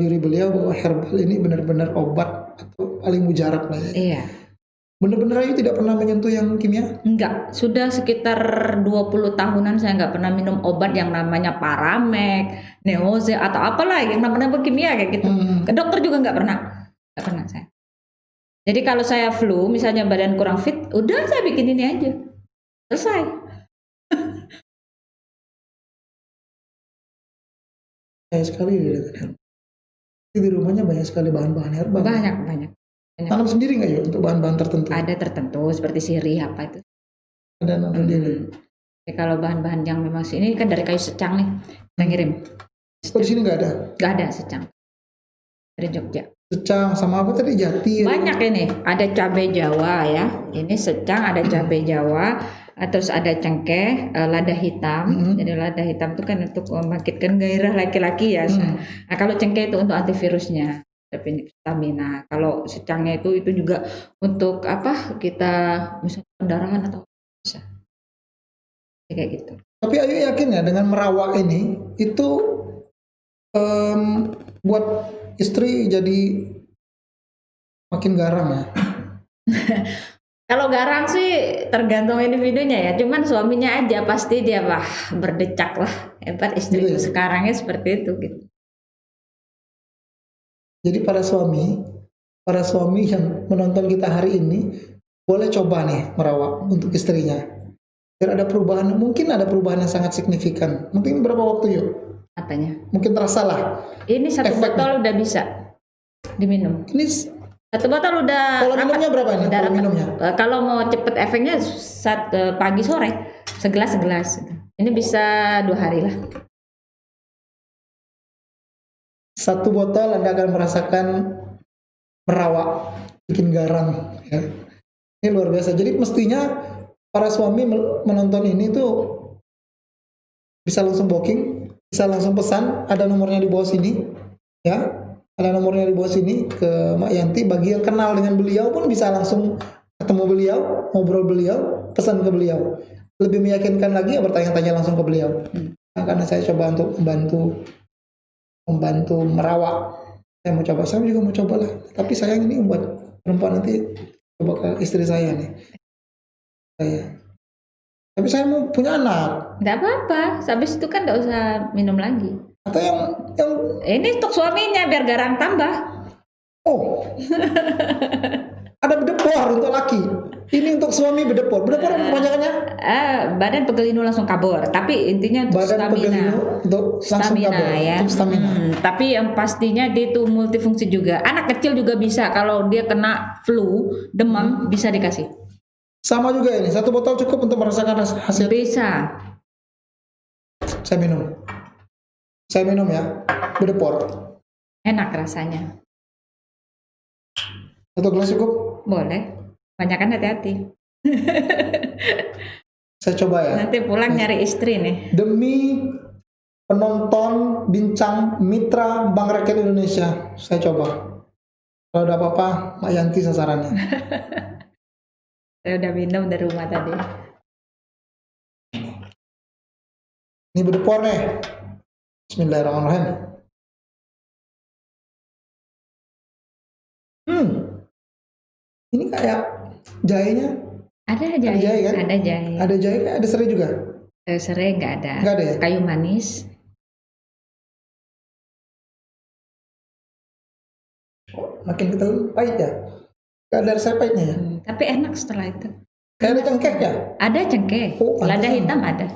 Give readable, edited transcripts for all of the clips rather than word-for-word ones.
diri beliau bahwa herbal ini benar-benar obat atau paling mujarab lah ya. Iya. Benar-benar Ayu tidak pernah menyentuh yang kimia? Enggak, sudah sekitar 20 tahunan saya nggak pernah minum obat yang namanya Paramek, Neoze atau apalah yang namanya kimia kayak gitu. Ke dokter juga nggak pernah saya. Jadi kalau saya flu, misalnya badan kurang fit, udah saya bikin ini aja, selesai. Banyak sekali di rumahnya banyak sekali bahan-bahan herbal. Banyak. Tanam sendiri nggak ya untuk bahan-bahan tertentu? Ada tertentu seperti sirih apa itu. Ada tanam sendiri. Jadi kalau bahan-bahan yang memang ini kan dari kayu secang nih, kita ngirim. Oh di sini nggak ada? Nggak ada secang dari Jogja. Secang sama apa tadi, jati? Banyak ini, ada cabai Jawa ya. Ini secang, ada cabai Jawa, terus ada cengkeh, lada hitam. Jadi lada hitam itu kan untuk membangkitkan gairah laki-laki ya. Nah kalau cengkeh itu untuk antivirusnya, stamina. Kalau secangnya itu juga untuk apa? Kita misalnya pendarahan atau bisa kayak gitu. Tapi Ayu yakin ya dengan merawat ini itu buat istri jadi makin garang ya? Kalau garang sih tergantung individunya ya. Cuman suaminya aja pasti dia berdecak lah. Hebat istriku Gitu ya? sekarangnya seperti itu gitu. Jadi para suami yang menonton kita hari ini boleh coba nih merawat untuk istrinya. Biar ada perubahan, mungkin ada perubahan yang sangat signifikan. Mungkin berapa waktu yuk? Apanya? Mungkin terasa lah. Ini satu botol udah bisa diminum. Ini satu botol udah. Kalau minumnya berapa nih? Kalau minumnya? Kalau mau cepet efeknya pagi sore segelas. Ini bisa 2 hari lah. 1 botol Anda akan merasakan merawat, bikin garang. Ya. Ini luar biasa. Jadi mestinya para suami menonton ini tuh bisa langsung booking, bisa langsung pesan. Ada nomornya di bawah sini, ya. Ada nomornya di bawah sini ke Mak Yanti. Bagi yang kenal dengan beliau pun bisa langsung ketemu beliau, ngobrol beliau, pesan ke beliau. Lebih meyakinkan lagi ya bertanya-tanya langsung ke beliau. Nah, karena saya coba untuk membantu merawat. Saya juga mau coba lah. Tapi sayang ini buat perempuan, nanti coba ke istri saya nih. Tapi saya mau punya anak. Nggak apa-apa. Habis itu kan nggak usah minum lagi. Atau yang ini untuk suaminya biar garang tambah. Oh. Ada bedepor untuk laki. Ini untuk suami bedepor. Bedepor apa kepanjangannya? Badan pegelinu langsung kabur. Tapi intinya untuk badan stamina. Untuk stamina ya. Untuk stamina. Tapi yang pastinya dia itu multifungsi juga. Anak kecil juga bisa, kalau dia kena flu, demam bisa dikasih. Sama juga ini. 1 botol cukup untuk merasakan hasil. Bisa. Saya minum ya. Bedepor. Enak rasanya. 1 gelas cukup? Boleh. Banyakan hati-hati. Saya coba ya. Nanti pulang nyari istri nih. Demi penonton Bincang Mitra Bank Rakyat Indonesia, saya coba. Kalau ada apa-apa, Mak Yanti sasarannya. Saya udah minum dari rumah tadi. Ini bedepor nih. Bismillahirrahmanirrahim. Ini kayak jahenya. Ada jahe kan? Ada jahe. Ada jahe, ada serai juga. Serai nggak ada. Nggak ada ya? Kayu manis. Makin kita pahit ya. Nggak ada rasa pahitnya ya. Tapi enak setelah itu. Kayak ada cengkeh ya? Ada cengkeh. Lada hitam ada.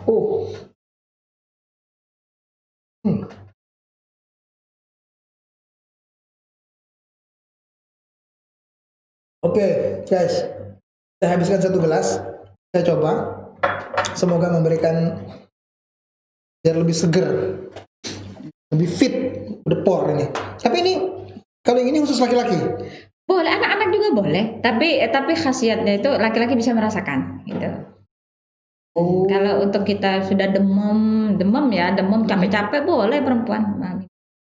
Oke, guys. Saya habiskan 1 gelas. Saya coba. Semoga memberikan biar lebih seger, lebih fit bedepor ini. Tapi ini kalau yang ini khusus laki-laki. Boleh, anak-anak juga boleh. Tapi khasiatnya itu laki-laki bisa merasakan gitu. Kalau untuk kita sudah demam capek-capek boleh perempuan.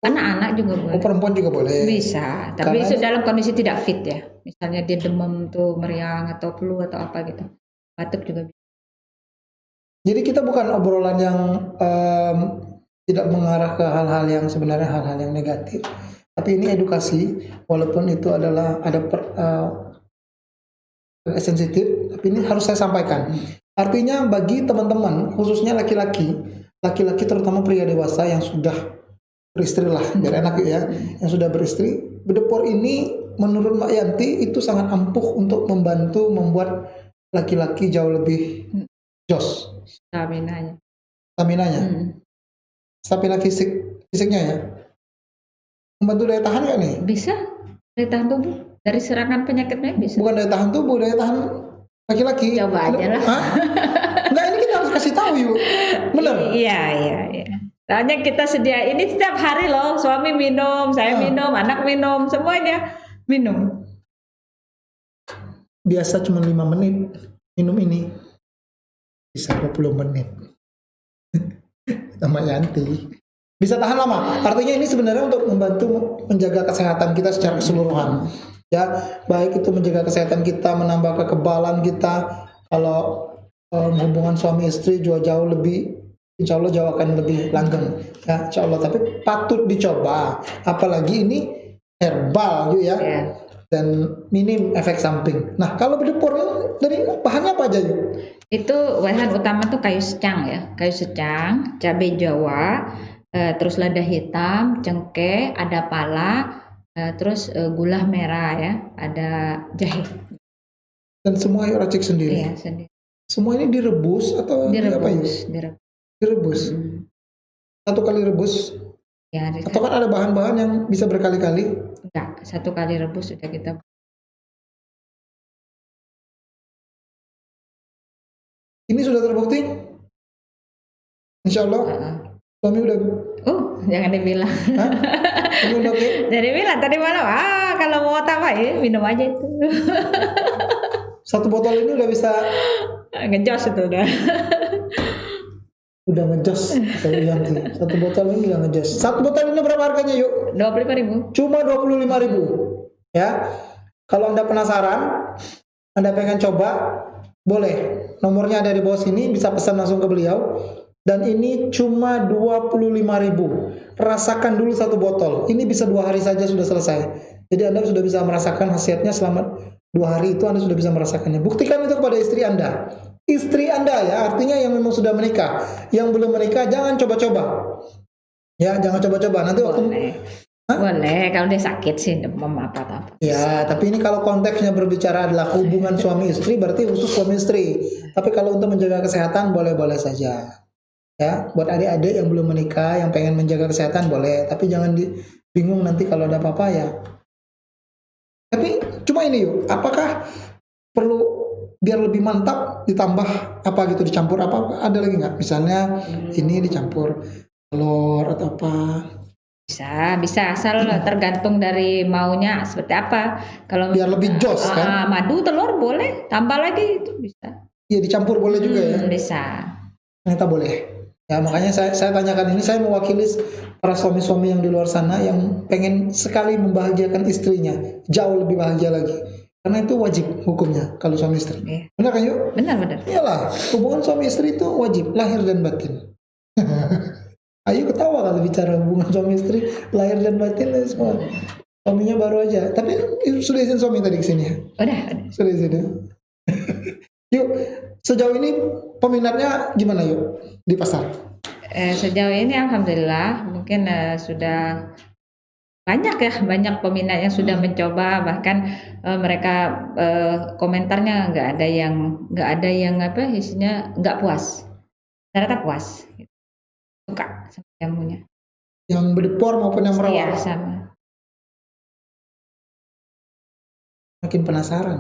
Anak-anak juga boleh. Perempuan juga boleh. Bisa, tapi itu dalam kondisi tidak fit ya. Misalnya dia demam tuh meriang atau flu atau apa gitu. Batuk juga bisa. Jadi kita bukan obrolan yang tidak mengarah ke hal-hal yang sebenarnya hal-hal yang negatif. Tapi ini edukasi, walaupun itu adalah ada sensitif, tapi ini harus saya sampaikan. Artinya bagi teman-teman, khususnya laki-laki terutama pria dewasa yang sudah beristri lah, biar enak ya, yang sudah beristri, bedepor ini menurut Mbak Yanti itu sangat ampuh untuk membantu membuat laki-laki jauh lebih jos, Staminanya. staminanya, stamina fisiknya ya, membantu daya tahan nggak nih? Bisa daya tahan tubuh dari serangan penyakitnya bisa. Bukan daya tahan tubuh, daya tahan laki-laki. Coba aja lah. Hah? Enggak, ini kita harus kasih tahu yuk. Bener. Iya. Soalnya kita sedia ini setiap hari loh, suami minum, saya minum, anak minum, semuanya minum. Biasa cuma 5 menit minum ini, bisa 20 menit. Sama Yanti. Bisa tahan lama. Artinya ini sebenarnya untuk membantu menjaga kesehatan kita secara keseluruhan. Ya, baik itu menjaga kesehatan kita, menambah kekebalan kita. Kalau hubungan suami istri juga jauh lebih, insya Allah jauh akan lebih langgeng. Ya, insya Allah. Tapi patut dicoba. Apalagi ini herbal yuk ya. Ya. Dan minim efek samping. Nah, kalau bedepor dari bahannya apa aja yuk? Itu bahan utama tuh kayu secang ya, kayu secang, cabai Jawa, terus lada hitam, cengkeh, ada pala, terus gula merah ya, ada jahe. Dan semua yuk racik sendiri. Iya, sendiri. Semua ini direbus atau apa yuk? Direbus. Satu kali rebus. Ya, Atau kan ada bahan-bahan yang bisa berkali-kali? enggak, satu kali rebus sudah kita. Ini sudah terbukti? Insya Allah. Suami udah. Jangan dibilang. Hah? Suami udah oke? Jadi bilang tadi malam, kalau mau tambah ya minum aja itu. Satu botol ini udah bisa. Ngejos itu udah. Udah ngejos kalau Yanti. Satu botol ini udah ngejos. Satu botol ini berapa harganya yuk? 25.000. Cuma 25.000. Ya. Kalau Anda penasaran, Anda pengen coba, boleh. Nomornya ada di bawah sini, bisa pesan langsung ke beliau. Dan ini cuma 25.000. Rasakan dulu satu botol. Ini bisa 2 hari saja sudah selesai. Jadi Anda sudah bisa merasakan khasiatnya selama 2 hari itu Anda sudah bisa merasakannya. Buktikan itu kepada istri Anda. Istri Anda ya, artinya yang memang sudah menikah. Yang belum menikah jangan coba-coba. Ya, jangan coba-coba. Nanti waktu Boleh, kalau dia sakit sih demam apa-apa. ya, tapi ini kalau konteksnya berbicara adalah hubungan suami istri, berarti khusus suami istri. Tapi kalau untuk menjaga kesehatan boleh-boleh saja. Ya, buat adik-adik yang belum menikah, yang pengen menjaga kesehatan boleh. Tapi jangan bingung nanti kalau ada apa-apa ya. Tapi cuma ini yuk, apakah perlu biar lebih mantap ditambah apa gitu, dicampur apa? Ada lagi nggak? Misalnya ini dicampur telur atau apa? Bisa asal tergantung dari maunya seperti apa. Kalau Biar lebih jos kan? madu telur boleh, tambah lagi itu bisa. Iya, dicampur boleh juga ya. Bisa. Ternyata boleh. Ya, makanya saya tanyakan ini, saya mewakili para suami-suami yang di luar sana yang pengen sekali membahagiakan istrinya, jauh lebih bahagia lagi. Karena itu wajib hukumnya kalau suami istri. Iya. Benar kan yuk? Benar. Iyalah, hubungan suami istri itu wajib, lahir dan batin. Ayo ketawa kalau bicara hubungan suami istri, lahir dan batin semua. Suaminya baru aja. Tapi sudah izin suami tadi kesini ya? Udah. Sudah izin ya? Yuk, sejauh ini peminatnya gimana yuk di pasar? Sejauh ini alhamdulillah mungkin sudah banyak peminat yang sudah mencoba, bahkan mereka komentarnya nggak ada yang apa isinya nggak puas, ternyata puas, suka sama jamunya. Yang bedepor maupun yang merawat? Iya, sama. Makin penasaran.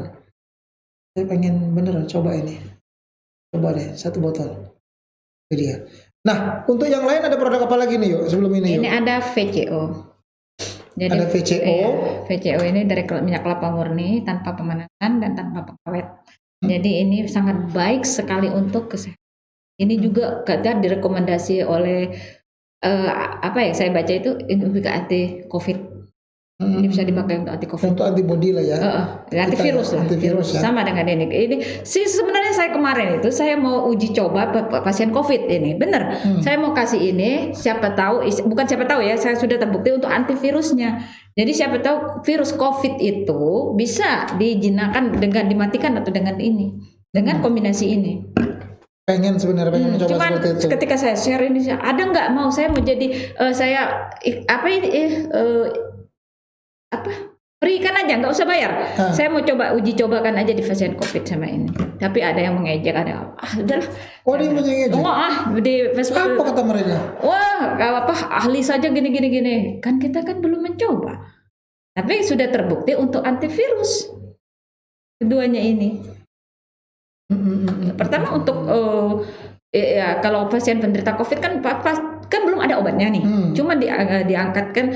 Saya pengen beneran coba ini. Coba deh, 1 botol. Jadi ya. Nah, untuk yang lain ada produk apa lagi nih yuk sebelum ini yuk? Ini ada VCO. Jadi, ada VCO. Iya, VCO ini dari minyak kelapa murni tanpa pemanasan dan tanpa pengawet. Jadi ini sangat baik sekali untuk kesehatan. Ini juga kadang direkomendasi oleh saya baca itu untuk COVID. Ini bisa dipakai untuk anti COVID. Untuk antibody lah ya. Antivirus lah. Antivirus ya. Sama dengan ini. Ini sih sebenarnya saya kemarin itu saya mau uji coba pasien COVID ini. Bener. Saya mau kasih ini, siapa tahu, bukan siapa tahu ya, saya sudah terbukti untuk antivirusnya. Jadi siapa tahu virus COVID itu bisa dijinakan dengan dimatikan atau dengan ini. Dengan kombinasi ini. Pengen mencoba Cuman seperti itu. ketika saya share ini, ada nggak mau saya mau jadi berikan aja, nggak usah bayar. Saya mau coba uji cobakan aja di pasien COVID sama ini. Tapi ada yang mengejek, ada udahlah. Oh, dia mengejek. Di Apa kata mereka? Wah, ahli saja gini. Kan kita kan belum mencoba. Tapi sudah terbukti untuk antivirus keduanya ini. Pertama untuk kalau pasien penderita COVID kan belum ada obatnya nih. Cuma diangkatkan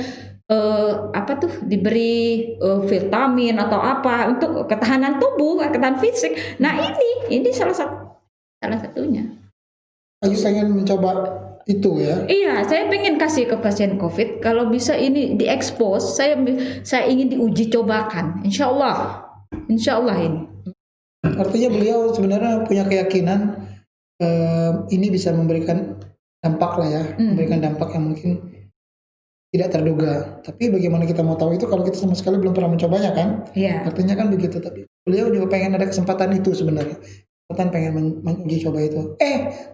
diberi vitamin atau apa untuk ketahanan tubuh, ketahanan fisik. Nah ini salah satunya. Ayu pengen mencoba itu ya? Iya, saya pengen kasih ke pasien COVID. Kalau bisa ini diekspos, saya ingin diuji cobakan. Insya Allah ini. Artinya beliau sebenarnya punya keyakinan ini bisa memberikan dampak lah ya, memberikan dampak yang mungkin tidak terduga. Tapi bagaimana kita mau tahu itu kalau kita sama sekali belum pernah mencobanya kan? Iya. Artinya kan begitu. Tapi beliau juga pengen ada kesempatan itu sebenarnya. Pengen menguji coba itu.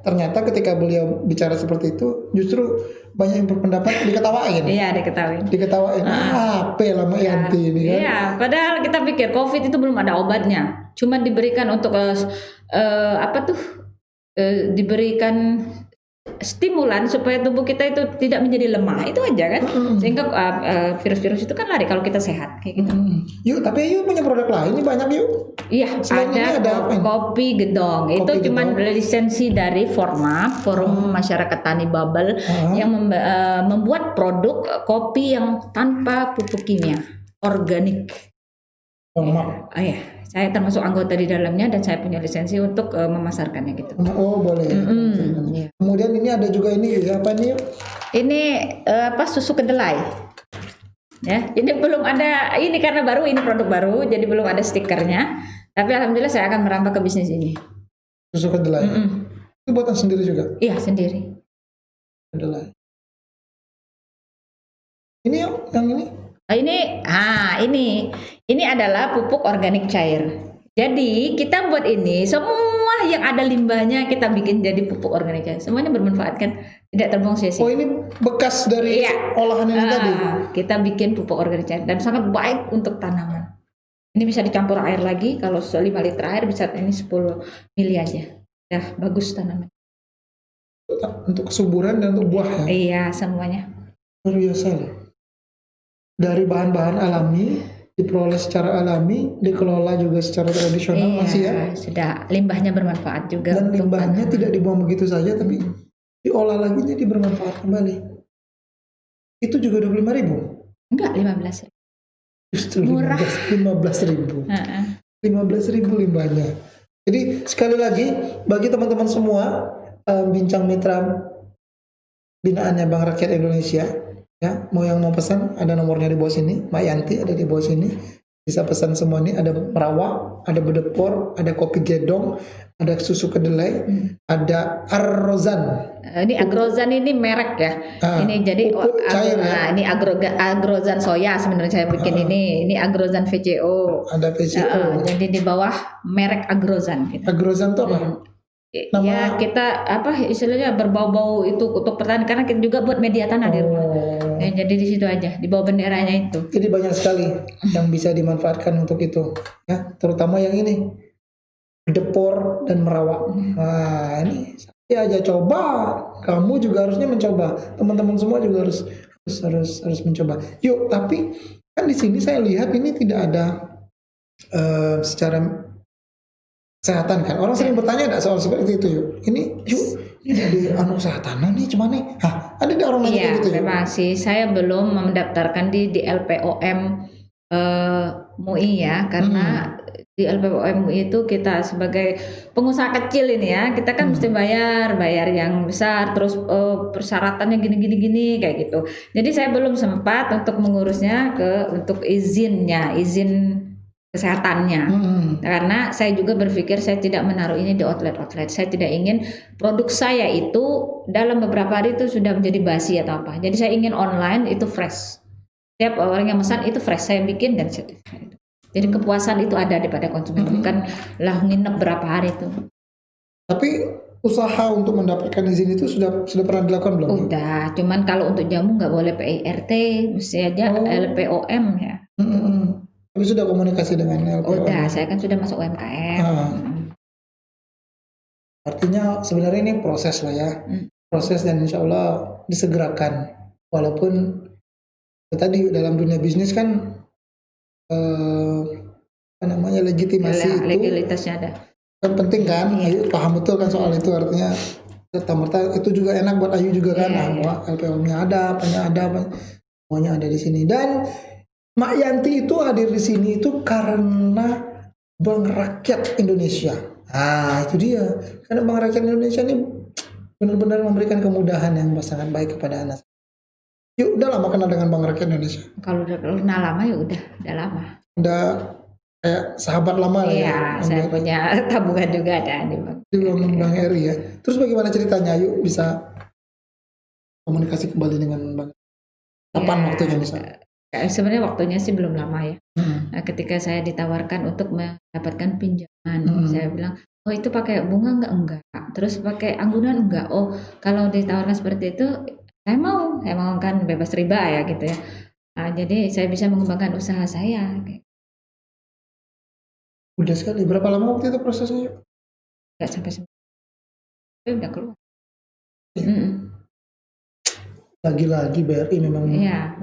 Ternyata ketika beliau bicara seperti itu, justru banyak yang berpendapat diketawain. Iya, diketawain. Apa lama Yanti ini kan? Iya, padahal kita pikir COVID itu belum ada obatnya. Cuma diberikan untuk diberikan stimulan supaya tubuh kita itu tidak menjadi lemah, itu aja kan. Sehingga virus-virus itu kan lari kalau kita sehat kayak gitu. Yuk, tapi Yuk punya produk lain ini banyak Yuk. Iya, ada kopi gedong. Itu cuma lisensi dari Forum Masyarakat Tani Babel yang membuat produk kopi yang tanpa pupuk kimia, organik. Iya, saya termasuk anggota di dalamnya dan saya punya lisensi untuk memasarkannya gitu. Oh, boleh. Iya. Kemudian ini ada juga ini apa nih? Ini susu kedelai. Ya, ini belum ada ini karena baru ini produk baru, jadi belum ada stikernya. Tapi alhamdulillah saya akan merambah ke bisnis ini. Susu kedelai. Itu buatan sendiri juga? Iya, sendiri. Kedelai. Ini yang ini? Ini adalah pupuk organik cair. Jadi kita buat ini semua yang ada limbahnya kita bikin jadi pupuk organik cair. Semuanya bermanfaat kan, tidak terbuang sia-sia. Oh, ini bekas dari olahan ini tadi. Kita bikin pupuk organik cair dan sangat baik untuk tanaman. Ini bisa dicampur air lagi. Kalau 5 liter air bisa ini 10 mili aja. Dah bagus tanaman. Untuk kesuburan dan untuk buah ya. Iya, semuanya. Luar biasa loh. Dari bahan-bahan alami, diperoleh secara alami, dikelola juga secara tradisional masih ya. Sudah limbahnya bermanfaat juga. Dan limbahnya tidak dibuang begitu saja, tapi diolah lagi jadi bermanfaat kembali. Itu juga 25.000? Enggak, 15.000. Justru murah. 15.000. 15.000 limbahnya. Jadi sekali lagi bagi teman-teman semua bincang mitra binaannya Bank Rakyat Indonesia. Ya, mau pesan ada nomornya di bawah sini, Mbak Yanti ada di bawah sini, bisa pesan semua ini. Ada merawak, ada bedepor, ada kopi gedong, ada susu kedelai, ada Agrozan. Ini Agrozan ini merek ya. Ini jadi cair ya. Ini Agrozan soya sebenarnya saya bikin ini Agrozan VCO. Ada VCO. Jadi di bawah merek Agrozan. Gitu. Agrozan itu apa? Ya kita istilahnya berbau-bau itu untuk pertanian karena kita juga buat media tanah di rumah. Ya, jadi di situ aja di bawah benderanya itu. Jadi banyak sekali yang bisa dimanfaatkan untuk itu, ya terutama yang ini depor dan merawak. Nah ini saya aja coba, kamu juga harusnya mencoba, teman-teman semua juga harus mencoba. Yuk, tapi kan di sini saya lihat ini tidak ada secara kesehatan kan. Orang sering bertanya enggak soal seperti itu yuk. Ini di kesehatan nih cuman nih. Ada orang nanya gitu ya. Memang sih saya belum mendaftarkan di LPOM MUI ya, karena di LPOM MUI itu kita sebagai pengusaha kecil ini ya, kita kan mesti bayar yang besar, terus persyaratannya gini kayak gitu. Jadi saya belum sempat untuk mengurusnya untuk izin kesehatannya. Karena saya juga berpikir saya tidak menaruh ini di outlet. Saya tidak ingin produk saya itu dalam beberapa hari itu sudah menjadi basi atau apa. Jadi saya ingin online itu fresh. Setiap orang yang pesan itu fresh, saya bikin dan saya. Jadi kepuasan itu ada daripada konsumen, bukan lah nginep berapa hari itu. Tapi usaha untuk mendapatkan izin itu sudah pernah dilakukan belum? Udah, cuman kalau untuk jamu nggak boleh PIRT, mesti aja LPOM ya. Tapi sudah komunikasi dengan LPOM? Udah, saya kan sudah masuk UMKM. Artinya sebenarnya ini proses lah ya, proses dan insya Allah disegerakan. Walaupun tadi dalam dunia bisnis kan legitimasi itu legalitasnya ada. Kan penting kan, Ayu paham betul kan soal itu, artinya serta-merta itu juga enak buat Ayu juga kan, LPOM-nya ada, apanya ada, semuanya ada di sini. Dan Mak Yanti itu hadir di sini itu karena Bank Rakyat Indonesia. Itu dia, karena Bank Rakyat Indonesia ini benar-benar memberikan kemudahan yang sangat baik kepada anak. Yuk, udah lama kenal dengan Bank Rakyat Indonesia? Kalau udah kenal lama ya udah lama. Udah kayak sahabat lama lah ya. Iya, saya punya tabungan juga ada di Bank RI ya. Terus bagaimana ceritanya? Yuk bisa komunikasi kembali dengan Bank. Kapan waktunya misalnya? Sebenarnya waktunya sih belum lama ya. Nah, ketika saya ditawarkan untuk mendapatkan pinjaman, saya bilang, oh itu pakai bunga enggak. Terus pakai anggunan enggak. Oh kalau ditawarkan seperti itu, saya mau kan bebas riba ya gitu ya. Nah, jadi saya bisa mengembangkan usaha saya. Udah sekali. Berapa lama waktu itu prosesnya? Enggak sampai udah keluar. Lagi-lagi BRI memang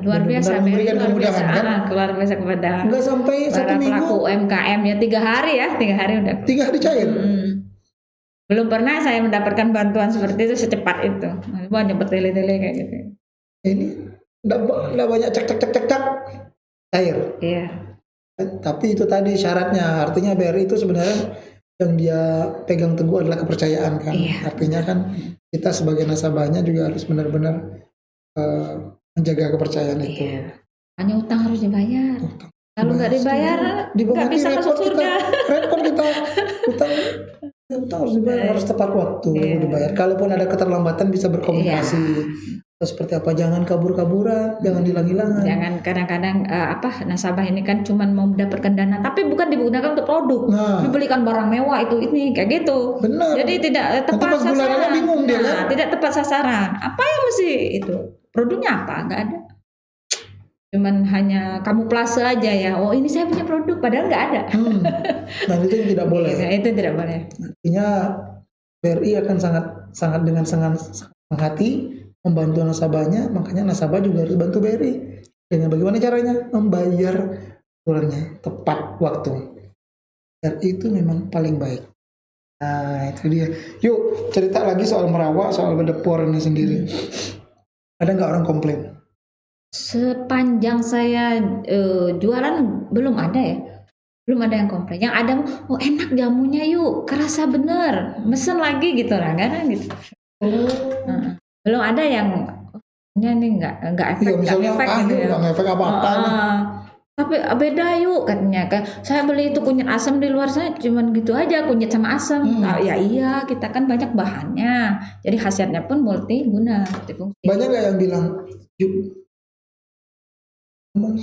luar biasa memberikan kemudahan kan? Luar biasa kepada enggak sampai para pelaku UMKM ya 3 hari ya, 3 hari udah. 3 hari cair. Belum pernah saya mendapatkan bantuan seperti itu secepat itu. Banyak bertele-tele kayak gitu. Ini enggak banyak cek cair. Iya. Tapi itu tadi syaratnya, artinya BRI itu sebenarnya yang dia pegang teguh adalah kepercayaan kan. Artinya kan kita sebagai nasabahnya juga harus benar-benar menjaga kepercayaan itu. Hanya utang harus dibayar. Kalau nggak dibayar nggak bisa masuk surga. Repot kita utang harus dibayar, harus tepat waktu dibayar. Kalaupun ada keterlambatan bisa berkomunikasi. Seperti apa, jangan kabur-kaburan, jangan hilang-hilangan. Jangan kadang-kadang nasabah ini kan cuma mau mendapatkan dana tapi bukan digunakan untuk produk. Dibelikan barang mewah ini kayak gitu. Benar. Jadi tidak tepat sasaran. Bingung dia kan? Tidak tepat sasaran. Apa yang mesti itu? Produknya apa? Enggak ada. Cuman hanya kamuflase aja ya. Oh, ini saya punya produk padahal enggak ada. Nah, itu yang tidak boleh. Itu tidak boleh. Artinya BRI akan sangat dengan sangat hati membantu nasabahnya, makanya nasabah juga harus bantu BRI. Dengan bagaimana caranya? Membayar aturannya tepat waktu. BRI itu memang paling baik. Nah, itu dia. Yuk, cerita lagi soal merawat, soal bedepor ini sendiri. Ada nggak orang komplain? Sepanjang saya jualan belum ada ya. Belum ada yang komplain. Yang ada, oh enak jamunya yuk, kerasa bener, mesen lagi gitu lah, kan gitu. Belum ada yang ini nggak efek, nggak efek apa-apa. Tapi beda yuk katanya kan. Saya beli itu kunyit asam di luar sana cuman gitu aja, kunyit sama asam. Ya iya, kita kan banyak bahannya. Jadi khasiatnya pun multiguna, multifungsi. Banyak nggak yang bilang yuk?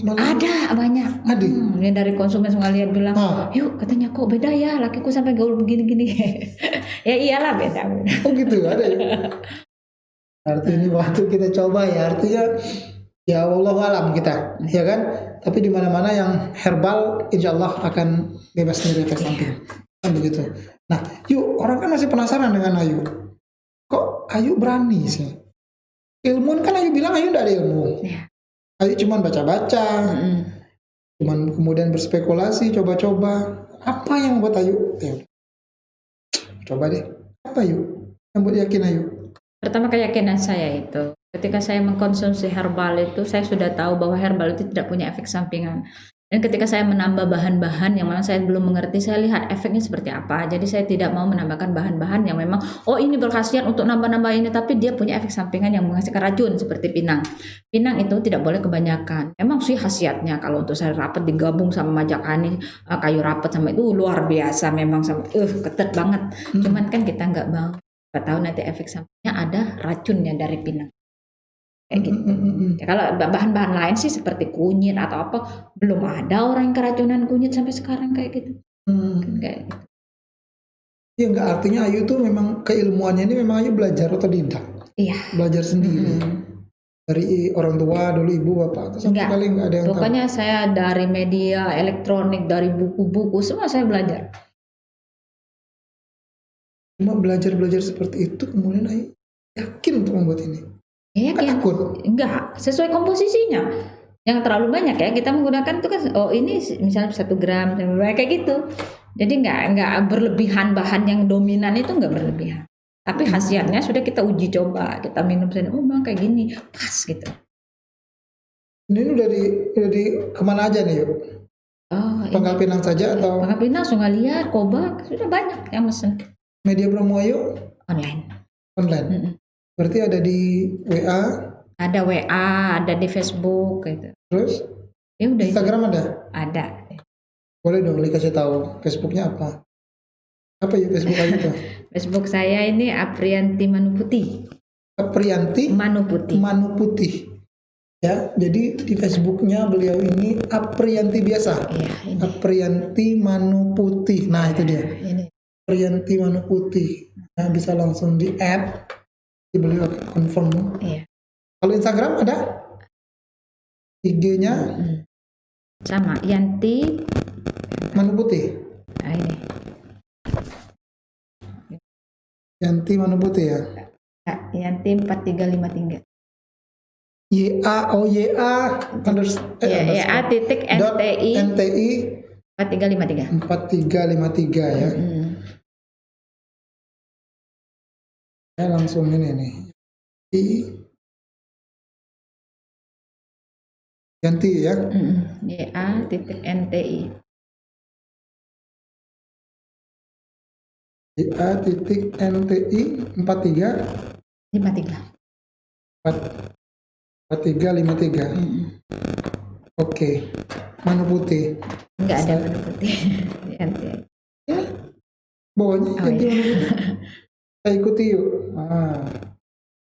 Ada banyak. Ini dari konsumen semua lihat bilang, yuk katanya kok beda ya, lakiku sampai gaul begini-gini. Ya iyalah beda. Oh gitu ada ya. Artinya ini waktu kita coba ya, artinya ya Allah alam kita, ya kan. Tapi di mana-mana yang herbal, insya Allah akan bebas dari efek samping. Kan begitu. Nah, yuk orang kan masih penasaran dengan Ayu. Kok Ayu berani sih? Ilmu kan Ayu bilang Ayu tidak ada ilmu. Ayu cuma baca-baca, cuman kemudian berspekulasi, coba-coba. Apa yang buat Ayu? Ya, coba deh. Apa Ayu? Yang buat yakin Ayu? Pertama keyakinan saya itu, ketika saya mengkonsumsi herbal itu, saya sudah tahu bahwa herbal itu tidak punya efek sampingan. Dan ketika saya menambah bahan-bahan yang memang saya belum mengerti, saya lihat efeknya seperti apa. Jadi saya tidak mau menambahkan bahan-bahan yang memang, oh ini berkhasiat untuk nambah-nambah ini, tapi dia punya efek sampingan yang menghasilkan racun seperti pinang. Pinang itu tidak boleh kebanyakan. Memang sih khasiatnya kalau untuk sayur rapet digabung sama majakani, kayu rapet sama itu luar biasa memang sama, ketet banget. Cuman kan kita nggak tahu nanti efek sampingnya ada racunnya dari pinang. Kayak gitu. Ya, kalau bahan-bahan lain sih seperti kunyit atau apa, belum ada orang yang keracunan kunyit sampai sekarang kayak gitu. Kayak gitu. Ya nggak, artinya Ayu tuh memang keilmuannya ini memang Ayu belajar otodidak. Iya. Belajar sendiri. Dari orang tua, dulu ibu, bapak, atau sama Enggak. sekali nggak ada yang tahu. Pokoknya saya dari media elektronik, dari buku-buku, semua saya belajar. Cuma belajar-belajar seperti itu, kemudian Ayu yakin untuk membuat ini. Iya, Takut. enggak sesuai komposisinya. Yang terlalu banyak ya, kita menggunakan itu kan, oh ini misalnya 1 gram, kayak gitu. Jadi enggak berlebihan, bahan yang dominan itu enggak berlebihan. Tapi khasiatnya sudah kita uji coba, kita minum sendiri, oh memang kayak gini, pas gitu. Ini udah di kemana aja nih yuk? Oh, Pangkal Pinang saja atau Pangkal Pinang, Sungai Liat, Kobak, sudah banyak yang mesen media promo Ayu online. online? Berarti ada di WA, Ada WA, ada di Facebook gitu. terus Ya udah itu. Instagram ada? Ada. Boleh dong dikasih tahu Facebooknya apa? Apa ya Facebook Ayu tuh? Facebook saya ini Aprianti Manuputi. Aprianti Manuputi. Manuputih. Ya, jadi di Facebooknya beliau ini Aprianti biasa. Iya, ini. Aprianti Manuputih. Nah itu dia. Ini. Aprianti Manuputih. Nah, bisa langsung di add. Beliau akan confirm. Iya. Kalau Instagram ada? IG-nya Sama Yanti Manuputih. Nah, ini. Yanti Manuputih ya. Ya, Yanti 4353. YA Ya, titik NTI NTI 4353. 4353 ya. Saya langsung ini nih. Yanti ya. YA titik NTI. YA titik NTI 43 4353. Oke. Manuputih. Enggak ada Manuputi. Yanti. Bawahnya Oh, Yanti iya. Manuputih. Saya ikuti yuk.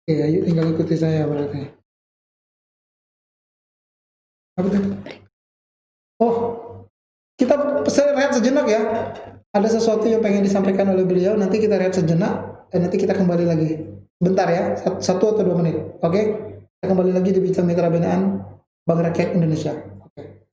Oke, ayo tinggal ikuti saya berarti. Apa tuh? Oh, saya rehat sejenak ya. Ada sesuatu yang pengen disampaikan oleh beliau. Nanti kita rehat sejenak dan nanti kita kembali lagi. Bentar ya, 1 atau 2 menit. Oke? Kita kembali lagi di Bincang Mitra Binaan Bank Rakyat Indonesia. Oke.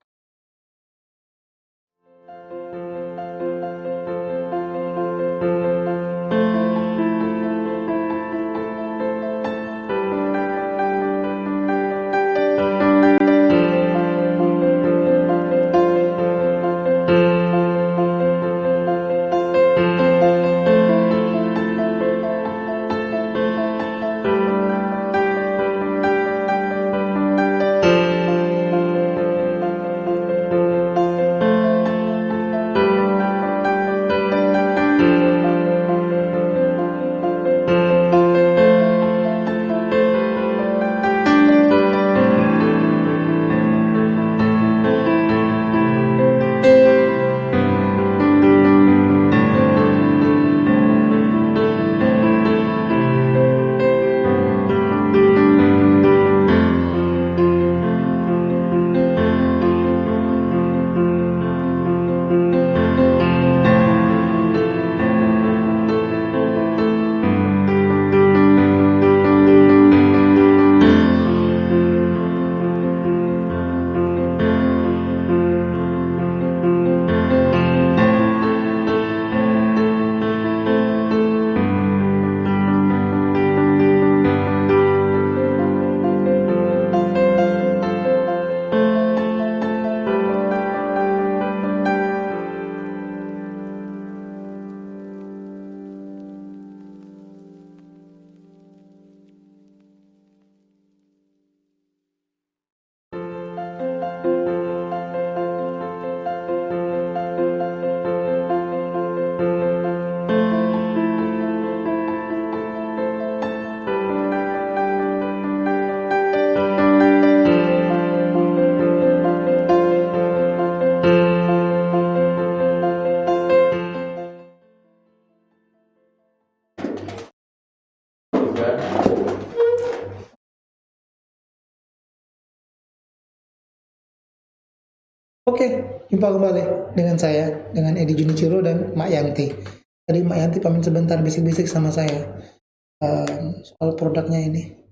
Oke, jumpa kembali dengan saya, dengan Edi Junichiro dan Mak Yanti. Tadi Mak Yanti pamit sebentar bisik-bisik sama saya soal produknya ini.